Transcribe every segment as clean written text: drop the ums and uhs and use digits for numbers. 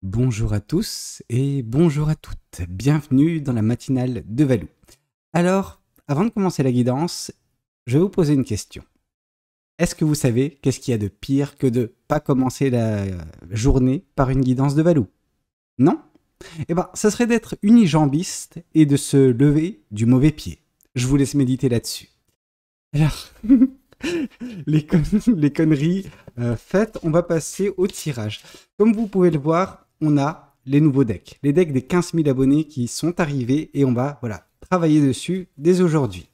Bonjour à tous et bonjour à toutes. Bienvenue dans la matinale de Valou. Alors, avant de commencer la guidance, je vais vous poser une question. Est-ce que vous savez qu'est-ce qu'il y a de pire que de pas commencer la journée par une guidance de Valou? Non? Eh ben, ça serait d'être unijambiste et de se lever du mauvais pied. Je vous laisse méditer là-dessus. Alors, les conneries faites, on va passer au tirage. Comme vous pouvez le voir, on a les nouveaux decks. Les decks des 15 000 abonnés qui sont arrivés et on va travailler dessus dès aujourd'hui.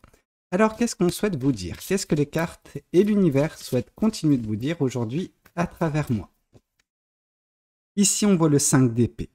Alors, qu'est-ce qu'on souhaite vous dire? Qu'est-ce que les cartes et l'univers souhaitent continuer de vous dire aujourd'hui à travers moi? Ici, on voit le 5 d'épée.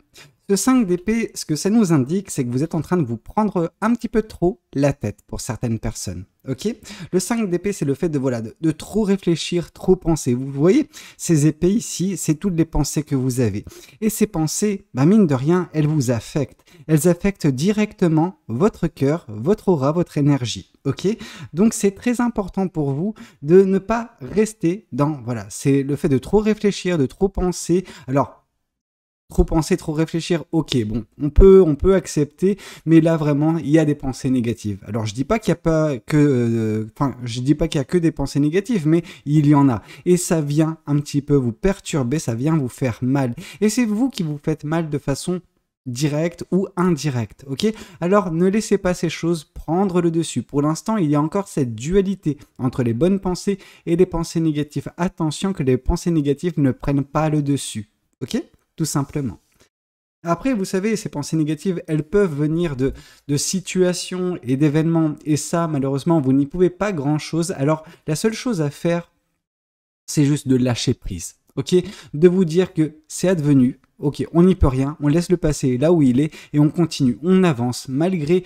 Ce 5 d'épée, ce que ça nous indique, c'est que vous êtes en train de vous prendre un petit peu trop la tête pour certaines personnes. Ok? Le 5 d'épée, c'est le fait de trop réfléchir, trop penser. Vous voyez, ces épées ici, c'est toutes les pensées que vous avez. Et ces pensées, mine de rien, elles vous affectent. Elles affectent directement votre cœur, votre aura, votre énergie. Ok? Donc c'est très important pour vous de ne pas rester dans, c'est le fait de trop réfléchir, de trop penser. Alors, trop penser, trop réfléchir, ok, bon, on peut accepter, mais là vraiment, il y a des pensées négatives. Alors je dis pas qu'il y a pas que, je dis pas qu'il y a que des pensées négatives, mais il y en a. Et ça vient un petit peu vous perturber, ça vient vous faire mal. Et c'est vous qui vous faites mal de façon directe ou indirecte, ok? Alors ne laissez pas ces choses prendre le dessus. Pour l'instant, il y a encore cette dualité entre les bonnes pensées et les pensées négatives. Attention que les pensées négatives ne prennent pas le dessus, ok? Tout simplement. Après, vous savez, ces pensées négatives, elles peuvent venir de situations et d'événements. Et ça, malheureusement, vous n'y pouvez pas grand-chose. Alors, la seule chose à faire, c'est juste de lâcher prise. Ok? De vous dire que c'est advenu. Ok, on n'y peut rien. On laisse le passé là où il est et on continue. On avance malgré,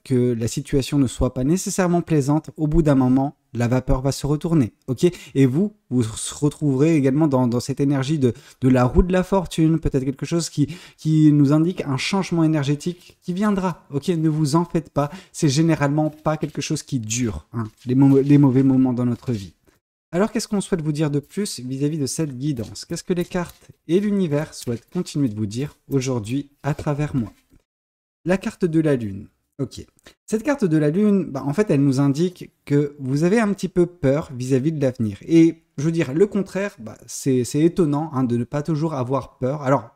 que la situation ne soit pas nécessairement plaisante. Au bout d'un moment, la vapeur va se retourner. Ok? Et vous se retrouverez également dans cette énergie de la roue de la fortune. Peut-être quelque chose qui nous indique un changement énergétique qui viendra. Ok? Ne vous en faites pas. C'est généralement pas quelque chose qui dure, hein, les mauvais moments dans notre vie. Alors, qu'est-ce qu'on souhaite vous dire de plus vis-à-vis de cette guidance? Qu'est-ce que les cartes et l'univers souhaitent continuer de vous dire aujourd'hui à travers moi? La carte de la Lune. Ok. Cette carte de la Lune, en fait, elle nous indique que vous avez un petit peu peur vis-à-vis de l'avenir. Et je veux dire, le contraire, c'est étonnant de ne pas toujours avoir peur. Alors,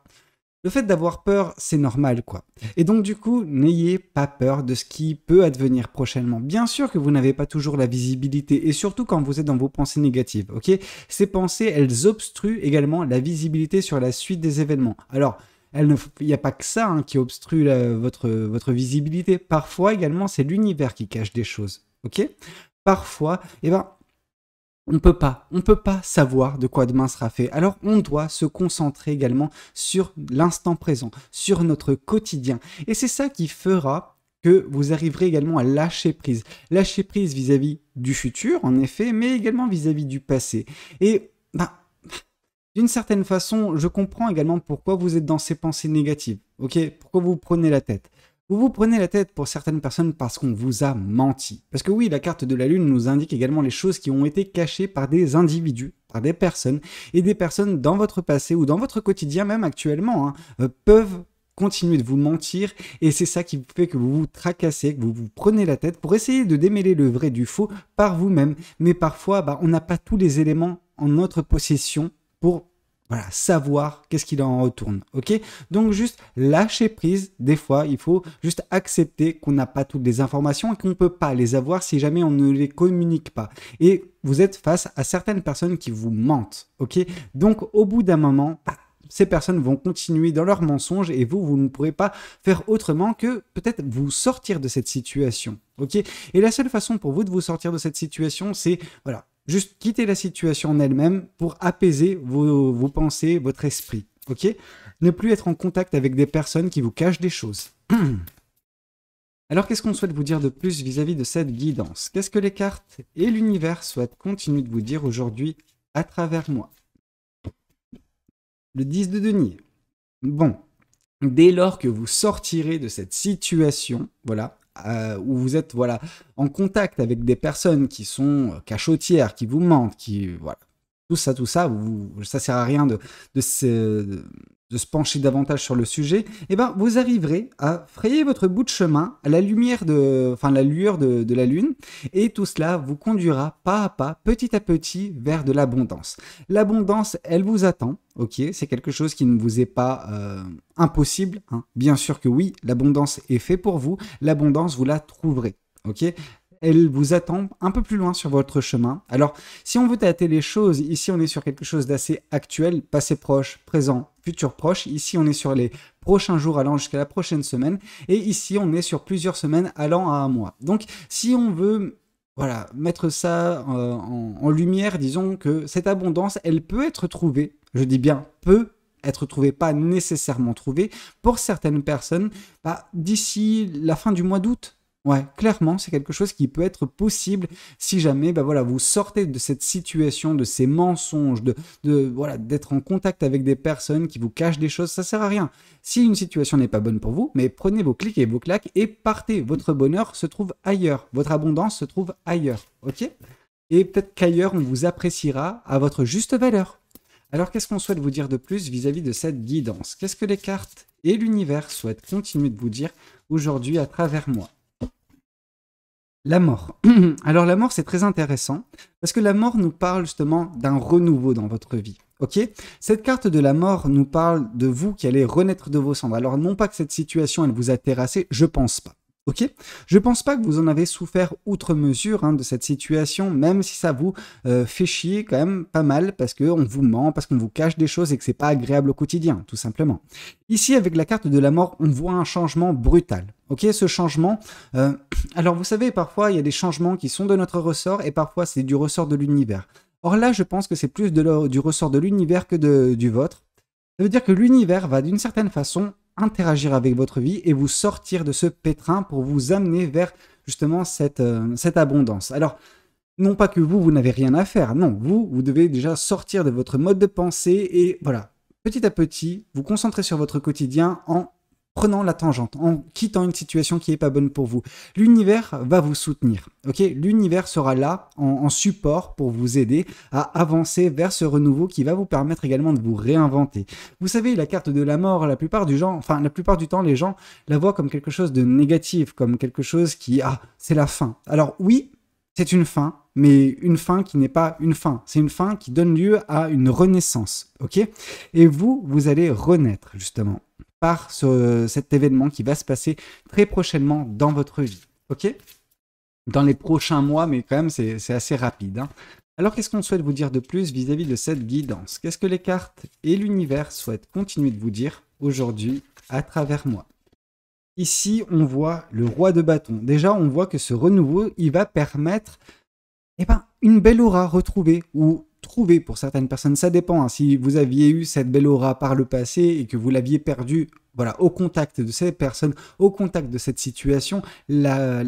le fait d'avoir peur, c'est normal, quoi. Et donc, du coup, n'ayez pas peur de ce qui peut advenir prochainement. Bien sûr que vous n'avez pas toujours la visibilité, et surtout quand vous êtes dans vos pensées négatives, ok? Ces pensées, elles obstruent également la visibilité sur la suite des événements. Alors, il n'y a pas que ça qui obstrue votre visibilité. Parfois, également, c'est l'univers qui cache des choses, ok? Parfois, on peut pas savoir de quoi demain sera fait. Alors on doit se concentrer également sur l'instant présent, sur notre quotidien. Et c'est ça qui fera que vous arriverez également à lâcher prise. Lâcher prise vis-à-vis du futur, en effet, mais également vis-à-vis du passé. Et d'une certaine façon, je comprends également pourquoi vous êtes dans ces pensées négatives. Ok? Pourquoi vous prenez la tête? Vous vous prenez la tête pour certaines personnes parce qu'on vous a menti. Parce que oui, la carte de la Lune nous indique également les choses qui ont été cachées par des individus, par des personnes, et des personnes dans votre passé ou dans votre quotidien même actuellement peuvent continuer de vous mentir, et c'est ça qui fait que vous vous tracassez, que vous vous prenez la tête pour essayer de démêler le vrai du faux par vous-même. Mais parfois, on n'a pas tous les éléments en notre possession pour savoir qu'est-ce qu'il en retourne, ok? Donc juste lâcher prise, des fois il faut juste accepter qu'on n'a pas toutes les informations et qu'on ne peut pas les avoir si jamais on ne les communique pas. Et vous êtes face à certaines personnes qui vous mentent, ok? Donc au bout d'un moment, ces personnes vont continuer dans leurs mensonges et vous ne pourrez pas faire autrement que peut-être vous sortir de cette situation, ok? Et la seule façon pour vous de vous sortir de cette situation, c'est, juste quitter la situation en elle-même pour apaiser vos pensées, votre esprit, ok? Ne plus être en contact avec des personnes qui vous cachent des choses. Alors, qu'est-ce qu'on souhaite vous dire de plus vis-à-vis de cette guidance? Qu'est-ce que les cartes et l'univers souhaitent continuer de vous dire aujourd'hui à travers moi? Le 10 de denier. Bon, dès lors que vous sortirez de cette situation, où vous êtes en contact avec des personnes qui sont cachotières, qui vous mentent, tout ça, ça sert à rien de se pencher davantage sur le sujet, eh ben, vous arriverez à frayer votre bout de chemin à la lumière la lueur de la lune, et tout cela vous conduira pas à pas, petit à petit, vers de l'abondance. L'abondance, elle vous attend, ok? C'est quelque chose qui ne vous est pas impossible, hein. Bien sûr que oui, l'abondance est faite pour vous, l'abondance, vous la trouverez, ok? Elle vous attend un peu plus loin sur votre chemin. Alors, si on veut tâter les choses, ici on est sur quelque chose d'assez actuel, passé proche, présent, futur proche. Ici on est sur les prochains jours allant jusqu'à la prochaine semaine. Et ici on est sur plusieurs semaines allant à un mois. Donc, si on veut mettre ça en lumière, disons que cette abondance, elle peut être trouvée, je dis bien peut être trouvée, pas nécessairement trouvée, pour certaines personnes, d'ici la fin du mois d'août. Ouais, clairement, c'est quelque chose qui peut être possible si jamais vous sortez de cette situation, de ces mensonges, d'être en contact avec des personnes qui vous cachent des choses, ça sert à rien. Si une situation n'est pas bonne pour vous, mais prenez vos clics et vos claques et partez. Votre bonheur se trouve ailleurs, votre abondance se trouve ailleurs, ok? Et peut-être qu'ailleurs, on vous appréciera à votre juste valeur. Alors, qu'est-ce qu'on souhaite vous dire de plus vis-à-vis de cette guidance? Qu'est-ce que les cartes et l'univers souhaitent continuer de vous dire aujourd'hui à travers moi? La mort. Alors la mort, c'est très intéressant parce que la mort nous parle justement d'un renouveau dans votre vie. Ok? Cette carte de la mort nous parle de vous qui allez renaître de vos cendres. Alors non pas que cette situation, elle vous a terrassé, je pense pas. Ok? Je pense pas que vous en avez souffert outre mesure de cette situation, même si ça vous fait chier quand même pas mal parce qu'on vous ment, parce qu'on vous cache des choses et que c'est pas agréable au quotidien, tout simplement. Ici, avec la carte de la mort, on voit un changement brutal. Ok, ce changement. Alors vous savez, parfois il y a des changements qui sont de notre ressort et parfois c'est du ressort de l'univers. Or là, je pense que c'est plus du ressort de l'univers que du vôtre. Ça veut dire que l'univers va d'une certaine façon interagir avec votre vie et vous sortir de ce pétrin pour vous amener vers justement cette abondance. Alors, non pas que vous n'avez rien à faire, non, vous devez déjà sortir de votre mode de pensée et petit à petit, vous concentrer sur votre quotidien en prenant la tangente, en quittant une situation qui n'est pas bonne pour vous. L'univers va vous soutenir, ok? L'univers sera là en support pour vous aider à avancer vers ce renouveau qui va vous permettre également de vous réinventer. Vous savez, la carte de la mort, la plupart du temps, les gens la voient comme quelque chose de négatif, comme quelque chose qui, c'est la fin. Alors oui, c'est une fin, mais une fin qui n'est pas une fin. C'est une fin qui donne lieu à une renaissance, ok? Et vous allez renaître, justement, par cet événement qui va se passer très prochainement dans votre vie, ok? Dans les prochains mois, mais quand même, c'est assez rapide. Alors, qu'est-ce qu'on souhaite vous dire de plus vis-à-vis de cette guidance? Qu'est-ce que les cartes et l'univers souhaitent continuer de vous dire aujourd'hui à travers moi? Ici, on voit le roi de bâton. Déjà, on voit que ce renouveau, il va permettre une belle aura retrouvée ou trouvée pour certaines personnes. Ça dépend. Si vous aviez eu cette belle aura par le passé et que vous l'aviez perdue au contact de ces personnes, au contact de cette situation, la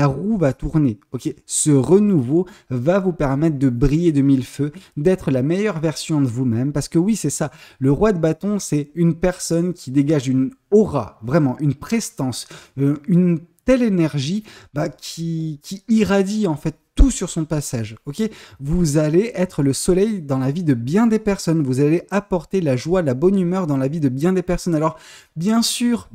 roue va tourner. Ok, ce renouveau va vous permettre de briller de mille feux, d'être la meilleure version de vous-même. Parce que oui, c'est ça. Le roi de bâton, c'est une personne qui dégage une aura, vraiment une prestance, une telle énergie qui irradie en fait tout sur son passage, ok? Vous allez être le soleil dans la vie de bien des personnes, vous allez apporter la joie, la bonne humeur dans la vie de bien des personnes. Alors, bien sûr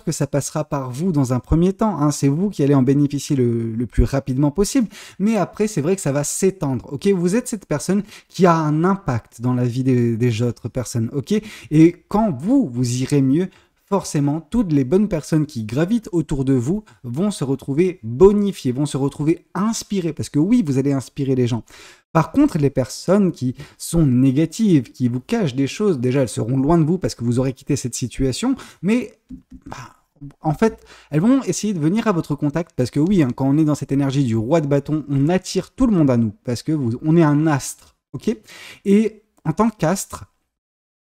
que ça passera par vous dans un premier temps, c'est vous qui allez en bénéficier le plus rapidement possible, mais après, c'est vrai que ça va s'étendre, ok? Vous êtes cette personne qui a un impact dans la vie des autres personnes, ok? Et quand vous irez mieux, forcément, toutes les bonnes personnes qui gravitent autour de vous vont se retrouver bonifiées, vont se retrouver inspirées, parce que oui, vous allez inspirer les gens. Par contre, les personnes qui sont négatives, qui vous cachent des choses, déjà, elles seront loin de vous parce que vous aurez quitté cette situation, mais en fait, elles vont essayer de venir à votre contact, parce que oui, quand on est dans cette énergie du roi de bâton, on attire tout le monde à nous, parce que on est un astre, ok? Et en tant qu'astre,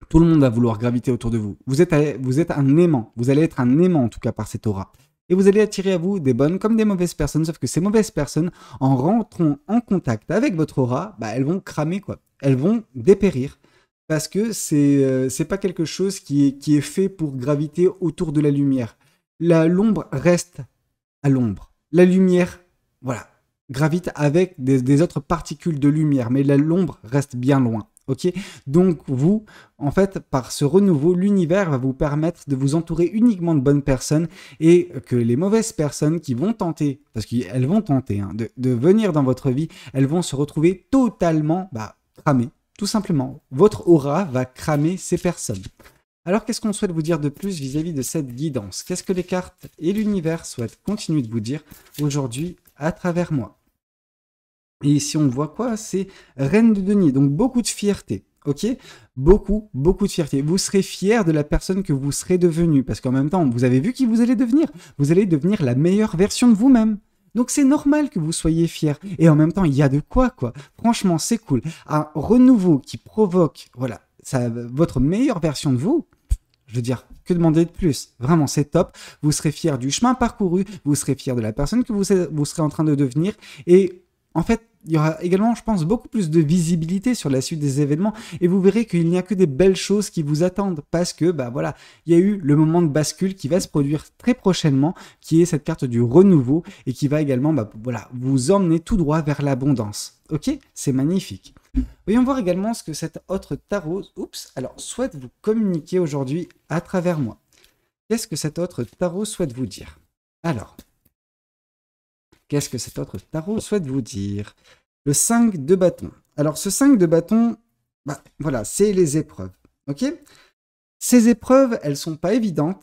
tout le monde va vouloir graviter autour de vous. Vous êtes un aimant. Vous allez être un aimant, en tout cas, par cette aura. Et vous allez attirer à vous des bonnes comme des mauvaises personnes, sauf que ces mauvaises personnes, en rentrant en contact avec votre aura, elles vont cramer, quoi. Elles vont dépérir. Parce que c'est pas quelque chose qui est fait pour graviter autour de la lumière. L'ombre reste à l'ombre. La lumière, gravite avec des autres particules de lumière, mais l'ombre reste bien loin. Ok, donc vous, en fait, par ce renouveau, l'univers va vous permettre de vous entourer uniquement de bonnes personnes et que les mauvaises personnes qui vont tenter, parce qu'elles vont tenter de venir dans votre vie, elles vont se retrouver totalement cramées, tout simplement. Votre aura va cramer ces personnes. Alors, qu'est-ce qu'on souhaite vous dire de plus vis-à-vis de cette guidance? Qu'est-ce que les cartes et l'univers souhaitent continuer de vous dire aujourd'hui à travers moi? Et ici, on voit quoi? C'est Reine de denier, donc beaucoup de fierté, ok? Beaucoup de fierté. Vous serez fier de la personne que vous serez devenu, parce qu'en même temps, vous avez vu qui vous allez devenir. Vous allez devenir la meilleure version de vous-même. Donc c'est normal que vous soyez fier. Et en même temps, il y a de quoi. Franchement, c'est cool. Un renouveau qui provoque, voilà, votre meilleure version de vous. Je veux dire, que demander de plus? Vraiment, c'est top. Vous serez fier du chemin parcouru, vous serez fier de la personne que vous serez en train de devenir. Et en fait, il y aura également, je pense, beaucoup plus de visibilité sur la suite des événements et vous verrez qu'il n'y a que des belles choses qui vous attendent parce que, voilà, il y a eu le moment de bascule qui va se produire très prochainement, qui est cette carte du renouveau et qui va également, voilà, vous emmener tout droit vers l'abondance. Ok? C'est magnifique. Voyons voir également ce que cet autre tarot, souhaite vous communiquer aujourd'hui à travers moi. Qu'est-ce que cet autre tarot souhaite vous dire? Alors, qu'est-ce que cet autre tarot souhaite vous dire? Le 5 de bâton. Alors, ce 5 de bâton, voilà, c'est les épreuves. Ok? Ces épreuves, elles sont pas évidentes.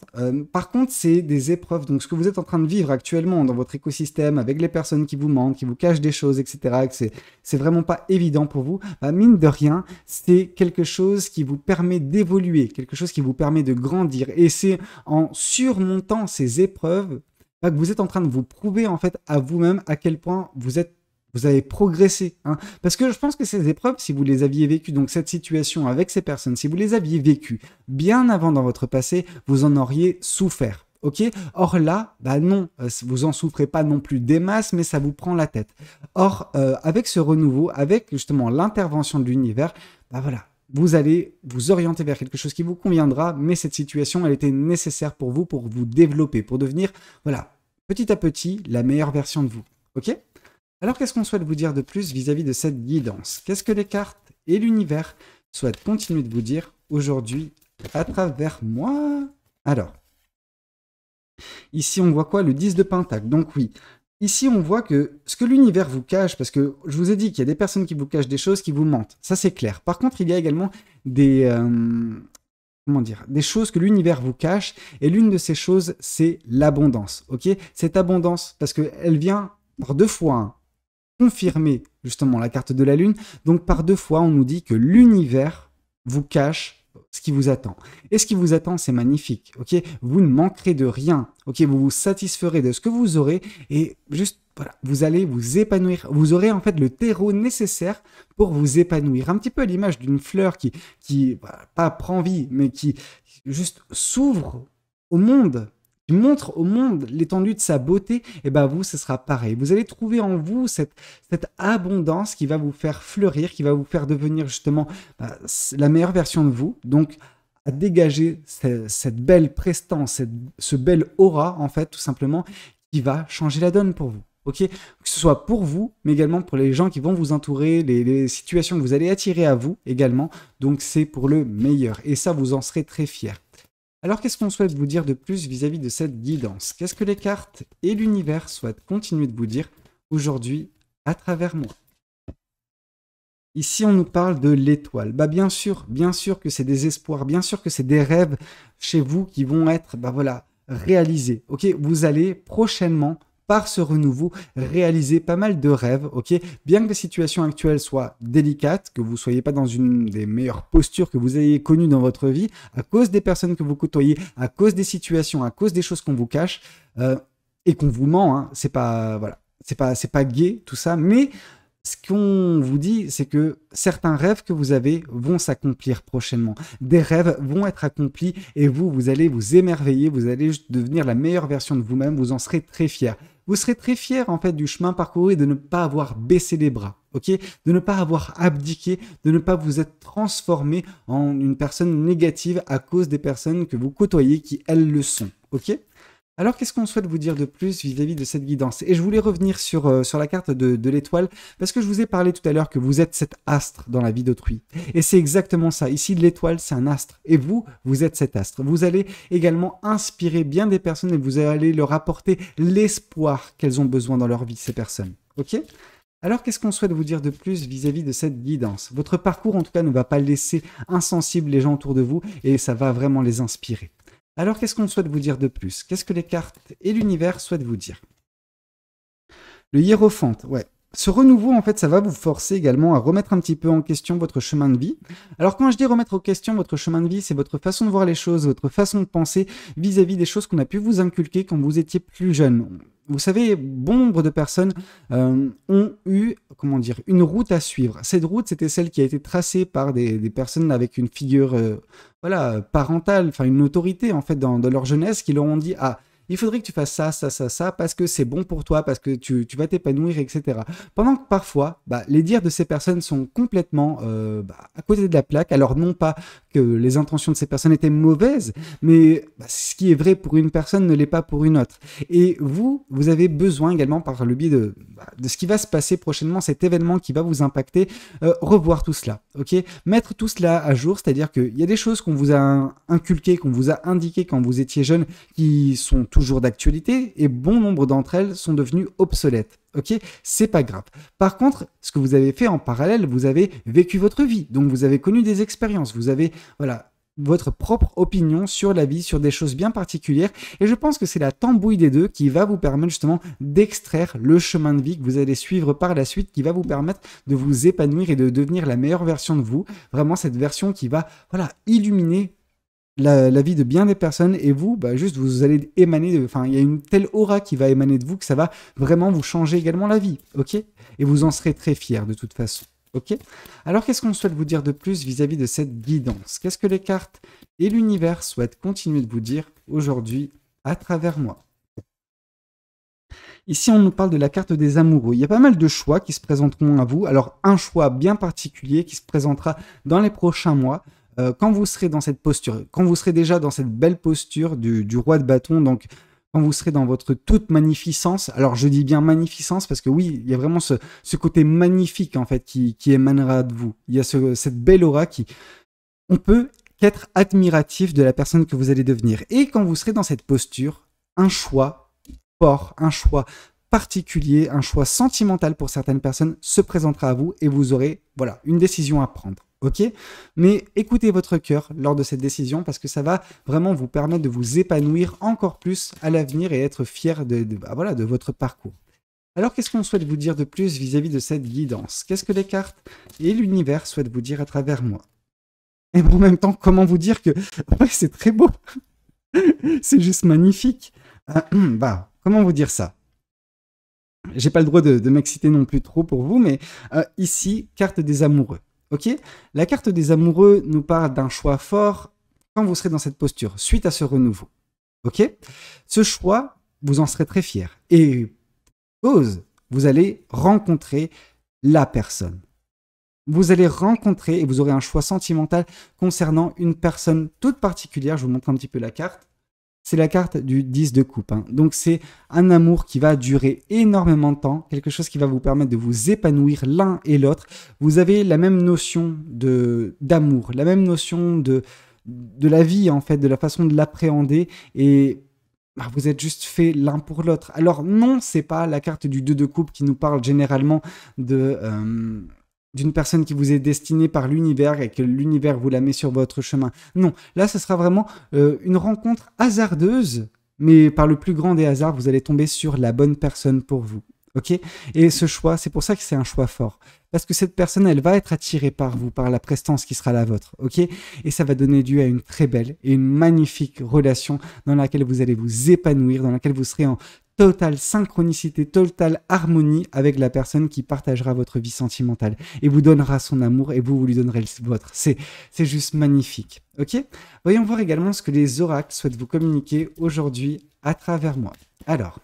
Par contre, c'est des épreuves. Donc, ce que vous êtes en train de vivre actuellement dans votre écosystème, avec les personnes qui vous mentent, qui vous cachent des choses, etc., que c'est vraiment pas évident pour vous. Mine de rien, c'est quelque chose qui vous permet d'évoluer, quelque chose qui vous permet de grandir. Et c'est en surmontant ces épreuves que vous êtes en train de vous prouver en fait à vous-même à quel point vous avez progressé. Parce que je pense que ces épreuves, si vous les aviez vécues, donc cette situation avec ces personnes, si vous les aviez vécues bien avant dans votre passé, vous en auriez souffert. Ok? Or là, non, vous en souffrez pas non plus des masses, mais ça vous prend la tête. Or, avec ce renouveau, avec justement l'intervention de l'univers, voilà, vous allez vous orienter vers quelque chose qui vous conviendra, mais cette situation, elle était nécessaire pour vous développer, pour devenir, voilà, petit à petit, la meilleure version de vous. Ok? Alors, qu'est-ce qu'on souhaite vous dire de plus vis-à-vis de cette guidance? Qu'est-ce que les cartes et l'univers souhaitent continuer de vous dire aujourd'hui à travers moi? Alors, ici, on voit quoi? Le 10 de Pentacle. Donc oui, ici, on voit que ce que l'univers vous cache, parce que je vous ai dit qu'il y a des personnes qui vous cachent des choses, qui vous mentent. Ça, c'est clair. Par contre, il y a également des choses que l'univers vous cache. Et l'une de ces choses, c'est l'abondance. Ok? Cette abondance, parce qu'elle vient par deux fois confirmer justement la carte de la Lune. Donc, par deux fois, on nous dit que l'univers vous cache ce qui vous attend. Et ce qui vous attend, c'est magnifique. Ok? Vous ne manquerez de rien. Ok? Vous vous satisferez de ce que vous aurez et juste, voilà, vous allez vous épanouir. Vous aurez en fait le terreau nécessaire pour vous épanouir. Un petit peu à l'image d'une fleur qui pas prend vie, mais qui juste s'ouvre au monde, qui montre au monde l'étendue de sa beauté, et vous, ce sera pareil. Vous allez trouver en vous cette abondance qui va vous faire fleurir, qui va vous faire devenir justement la meilleure version de vous. Donc, à dégager cette belle prestance, ce bel aura, en fait, tout simplement, qui va changer la donne pour vous. Ok, que ce soit pour vous, mais également pour les gens qui vont vous entourer, les situations que vous allez attirer à vous également. Donc, c'est pour le meilleur. Et ça, vous en serez très fiers. Alors, qu'est-ce qu'on souhaite vous dire de plus vis-à-vis de cette guidance? Qu'est-ce que les cartes et l'univers souhaitent continuer de vous dire aujourd'hui à travers moi? Ici, on nous parle de l'étoile. Bien sûr que c'est des espoirs, bien sûr que c'est des rêves chez vous qui vont être, réalisés. Ok, vous allez prochainement, par ce renouveau, réaliser pas mal de rêves, ok? Bien que la situation actuelle soit délicate, que vous ne soyez pas dans une des meilleures postures que vous ayez connues dans votre vie, à cause des personnes que vous côtoyez, à cause des situations, à cause des choses qu'on vous cache, et qu'on vous ment, c'est pas gai, tout ça, mais ce qu'on vous dit, c'est que certains rêves que vous avez vont s'accomplir prochainement. Des rêves vont être accomplis et vous allez vous émerveiller, vous allez devenir la meilleure version de vous-même, vous en serez très fiers. Vous serez très fiers en fait du chemin parcouru et de ne pas avoir baissé les bras, ok? De ne pas avoir abdiqué, de ne pas vous être transformé en une personne négative à cause des personnes que vous côtoyez qui elles le sont, ok? Alors, qu'est-ce qu'on souhaite vous dire de plus vis-à-vis de cette guidance? Et je voulais revenir sur la carte de l'étoile, parce que je vous ai parlé tout à l'heure que vous êtes cet astre dans la vie d'autrui. Et c'est exactement ça. Ici, l'étoile, c'est un astre. Et vous, vous êtes cet astre. Vous allez également inspirer bien des personnes et vous allez leur apporter l'espoir qu'elles ont besoin dans leur vie, ces personnes. Ok? Alors, qu'est-ce qu'on souhaite vous dire de plus vis-à-vis de cette guidance? Votre parcours, en tout cas, ne va pas laisser insensibles les gens autour de vous et ça va vraiment les inspirer. Alors, qu'est-ce qu'on souhaite vous dire de plus? Qu'est-ce que les cartes et l'univers souhaitent vous dire? Le hiérophante, ouais. Ce renouveau, en fait, ça va vous forcer également à remettre un petit peu en question votre chemin de vie. Alors, quand je dis remettre en question votre chemin de vie, c'est votre façon de voir les choses, votre façon de penser vis-à-vis des choses qu'on a pu vous inculquer quand vous étiez plus jeune. Vous savez, bon nombre de personnes ont eu, comment dire, une route à suivre. Cette route, c'était celle qui a été tracée par des personnes avec une figure voilà, parentale, enfin une autorité en fait dans leur jeunesse qui leur ont dit ah, il faudrait que tu fasses ça, ça, ça, ça, parce que c'est bon pour toi, parce que tu vas t'épanouir, etc. Pendant que parfois, les dires de ces personnes sont complètement à côté de la plaque. Alors non pas que les intentions de ces personnes étaient mauvaises, mais ce qui est vrai pour une personne ne l'est pas pour une autre. Et vous avez besoin également, par le biais de ce qui va se passer prochainement, cet événement qui va vous impacter, revoir tout cela, ok? Mettre tout cela à jour, c'est-à-dire qu'il y a des choses qu'on vous a inculquées, qu'on vous a indiquées quand vous étiez jeune, qui sont toujours d'actualité, et bon nombre d'entre elles sont devenues obsolètes. Ok, c'est pas grave. Par contre, ce que vous avez fait en parallèle, vous avez vécu votre vie, donc vous avez connu des expériences, vous avez votre propre opinion sur la vie, sur des choses bien particulières, et je pense que c'est la tambouille des deux qui va vous permettre justement d'extraire le chemin de vie que vous allez suivre par la suite, qui va vous permettre de vous épanouir et de devenir la meilleure version de vous, vraiment cette version qui va illuminer la vie de bien des personnes, et vous, juste vous allez émaner, il y a une telle aura qui va émaner de vous que ça va vraiment vous changer également la vie, ok? Et vous en serez très fiers de toute façon, ok? Alors qu'est-ce qu'on souhaite vous dire de plus vis-à-vis de cette guidance? Qu'est-ce que les cartes et l'univers souhaitent continuer de vous dire aujourd'hui à travers moi? Ici, on nous parle de la carte des amoureux. Il y a pas mal de choix qui se présenteront à vous. Alors, un choix bien particulier qui se présentera dans les prochains mois. Quand vous serez dans cette posture, quand vous serez déjà dans cette belle posture du roi de bâton, donc quand vous serez dans votre toute magnificence, alors je dis bien magnificence parce que oui, il y a vraiment ce côté magnifique en fait qui émanera de vous. Il y a cette belle aura on peut qu'être admiratif de la personne que vous allez devenir. Et quand vous serez dans cette posture, un choix fort, un choix particulier, un choix sentimental pour certaines personnes se présentera à vous et vous aurez une décision à prendre. Ok, mais écoutez votre cœur lors de cette décision parce que ça va vraiment vous permettre de vous épanouir encore plus à l'avenir et être fier de votre parcours. Alors, qu'est-ce qu'on souhaite vous dire de plus vis-à-vis de cette guidance? Qu'est-ce que les cartes et l'univers souhaitent vous dire à travers moi? Et en même temps, comment vous dire que c'est très beau? C'est juste magnifique. Comment vous dire ça? J'ai pas le droit de m'exciter non plus trop pour vous, mais ici, carte des amoureux. Ok, la carte des amoureux nous parle d'un choix fort quand vous serez dans cette posture, suite à ce renouveau. Ok, ce choix, vous en serez très fiers. Et vous allez rencontrer la personne. Vous allez rencontrer et vous aurez un choix sentimental concernant une personne toute particulière. Je vous montre un petit peu la carte. C'est la carte du 10 de coupe. Donc, c'est un amour qui va durer énormément de temps, quelque chose qui va vous permettre de vous épanouir l'un et l'autre. Vous avez la même notion d'amour, la même notion de la vie, en fait, de la façon de l'appréhender. Et vous êtes juste fait l'un pour l'autre. Alors, non, c'est pas la carte du 2 de coupe qui nous parle généralement d'une personne qui vous est destinée par l'univers et que l'univers vous la met sur votre chemin. Non, là, ce sera vraiment une rencontre hasardeuse, mais par le plus grand des hasards, vous allez tomber sur la bonne personne pour vous. Ok? Et ce choix, c'est pour ça que c'est un choix fort. Parce que cette personne, elle va être attirée par vous, par la prestance qui sera la vôtre. Ok? Et ça va donner lieu à une très belle et une magnifique relation dans laquelle vous allez vous épanouir, dans laquelle vous serez en totale synchronicité, totale harmonie avec la personne qui partagera votre vie sentimentale et vous donnera son amour et vous lui donnerez le vôtre. C'est juste magnifique. Ok? Voyons voir également ce que les oracles souhaitent vous communiquer aujourd'hui à travers moi. Alors,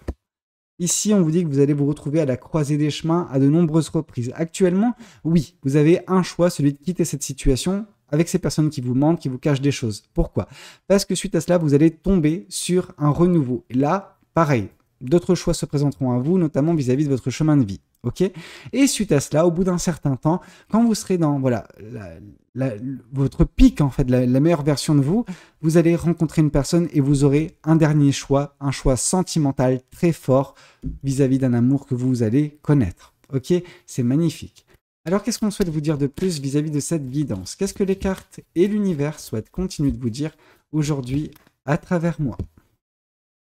ici, on vous dit que vous allez vous retrouver à la croisée des chemins à de nombreuses reprises. Actuellement, oui, vous avez un choix, celui de quitter cette situation. avec ces personnes qui vous mentent, qui vous cachent des choses. Pourquoi? Parce que suite à cela, vous allez tomber sur un renouveau. Et là, pareil, d'autres choix se présenteront à vous, notamment vis-à-vis de votre chemin de vie. Ok? Et suite à cela, au bout d'un certain temps, quand vous serez dans voilà, votre pic, en fait, la meilleure version de vous, vous allez rencontrer une personne et vous aurez un dernier choix, un choix sentimental très fort vis-à-vis d'un amour que vous allez connaître. Ok? C'est magnifique. Alors, qu'est-ce qu'on souhaite vous dire de plus vis-à-vis de cette guidance? Qu'est-ce que les cartes et l'univers souhaitent continuer de vous dire aujourd'hui à travers moi?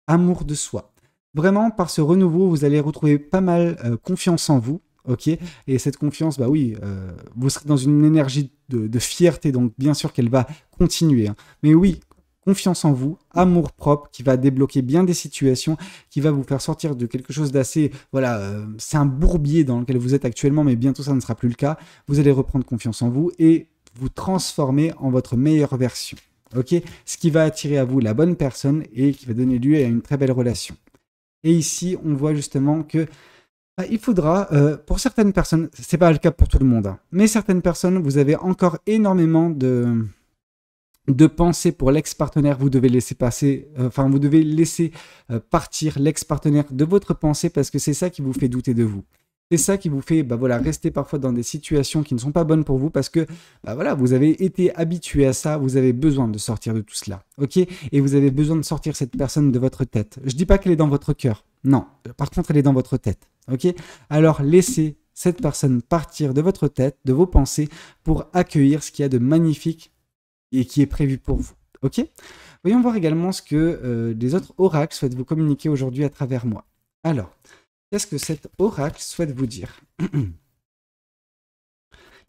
Amour de soi. Vraiment, par ce renouveau, vous allez retrouver pas mal confiance en vous, ok? Et cette confiance, bah oui, vous serez dans une énergie de fierté, donc bien sûr qu'elle va continuer. Hein. Mais oui, confiance en vous, amour propre, qui va débloquer bien des situations, qui va vous faire sortir de quelque chose d'assez, voilà, c'est un bourbier dans lequel vous êtes actuellement, mais bientôt ça ne sera plus le cas. Vous allez reprendre confiance en vous et vous transformer en votre meilleure version, ok? Ce qui va attirer à vous la bonne personne et qui va donner lieu à une très belle relation. Et ici, on voit justement que il faudra, pour certaines personnes, c'est pas le cas pour tout le monde, hein, mais certaines personnes, vous avez encore énormément de pensées pour l'ex-partenaire. Vous devez laisser passer, vous devez laisser partir l'ex-partenaire de votre pensée parce que c'est ça qui vous fait douter de vous. C'est ça qui vous fait rester parfois dans des situations qui ne sont pas bonnes pour vous parce que vous avez été habitué à ça, vous avez besoin de sortir de tout cela, ok? Et vous avez besoin de sortir cette personne de votre tête. Je dis pas qu'elle est dans votre cœur, non. Par contre, elle est dans votre tête, ok? Alors laissez cette personne partir de votre tête, de vos pensées, pour accueillir ce qu'il y a de magnifique et qui est prévu pour vous, ok? Voyons voir également ce que les autres oracles souhaitent vous communiquer aujourd'hui à travers moi. Alors, qu'est-ce que cet oracle souhaite vous dire?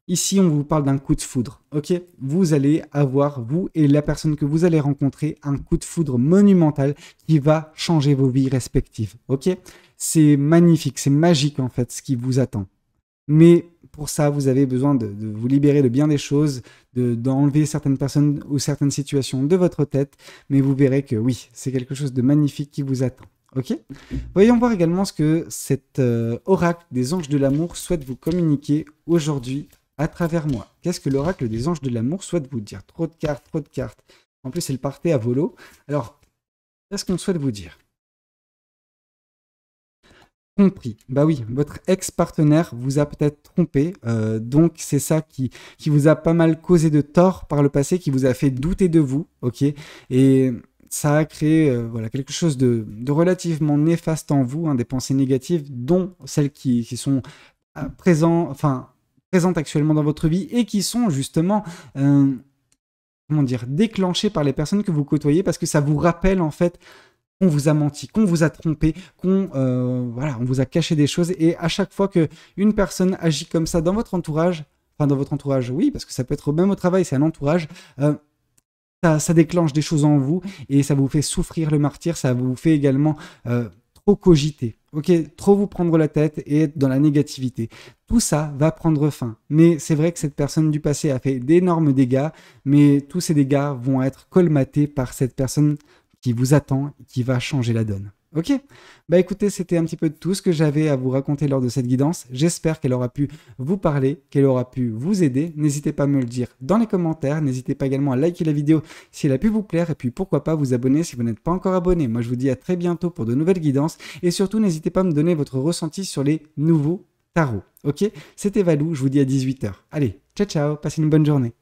Ici, on vous parle d'un coup de foudre, ok? Vous allez avoir, vous et la personne que vous allez rencontrer, un coup de foudre monumental qui va changer vos vies respectives, ok? C'est magnifique, c'est magique en fait ce qui vous attend. Mais pour ça, vous avez besoin de vous libérer de bien des choses, d'enlever certaines personnes ou certaines situations de votre tête, mais vous verrez que oui, c'est quelque chose de magnifique qui vous attend. Ok? Voyons voir également ce que cet oracle des anges de l'amour souhaite vous communiquer aujourd'hui à travers moi. Qu'est-ce que l'oracle des anges de l'amour souhaite vous dire? Trop de cartes, trop de cartes. En plus, elle partait à volo. Alors, qu'est-ce qu'on souhaite vous dire? Compris. Bah oui, votre ex-partenaire vous a peut-être trompé, donc c'est ça qui vous a pas mal causé de tort par le passé, qui vous a fait douter de vous, ok? Et ça a créé quelque chose de relativement néfaste en vous, hein, des pensées négatives, dont celles qui sont présentes actuellement dans votre vie et qui sont justement déclenchées par les personnes que vous côtoyez parce que ça vous rappelle en fait qu'on vous a menti, qu'on vous a trompé, on vous a caché des choses. Et à chaque fois qu'une personne agit comme ça dans votre entourage, oui, parce que ça peut être même au travail, c'est un entourage, ça déclenche des choses en vous et ça vous fait souffrir le martyre, ça vous fait également trop cogiter, ok, trop vous prendre la tête et être dans la négativité. Tout ça va prendre fin. Mais c'est vrai que cette personne du passé a fait d'énormes dégâts, mais tous ces dégâts vont être colmatés par cette personne qui vous attend, qui va changer la donne. Ok? Bah écoutez, c'était un petit peu tout ce que j'avais à vous raconter lors de cette guidance. J'espère qu'elle aura pu vous parler, qu'elle aura pu vous aider. N'hésitez pas à me le dire dans les commentaires. N'hésitez pas également à liker la vidéo si elle a pu vous plaire. Et puis pourquoi pas vous abonner si vous n'êtes pas encore abonné. Moi je vous dis à très bientôt pour de nouvelles guidances. Et surtout, n'hésitez pas à me donner votre ressenti sur les nouveaux tarots. Ok? C'était Valou, je vous dis à 18 h. Allez, ciao ciao, passez une bonne journée.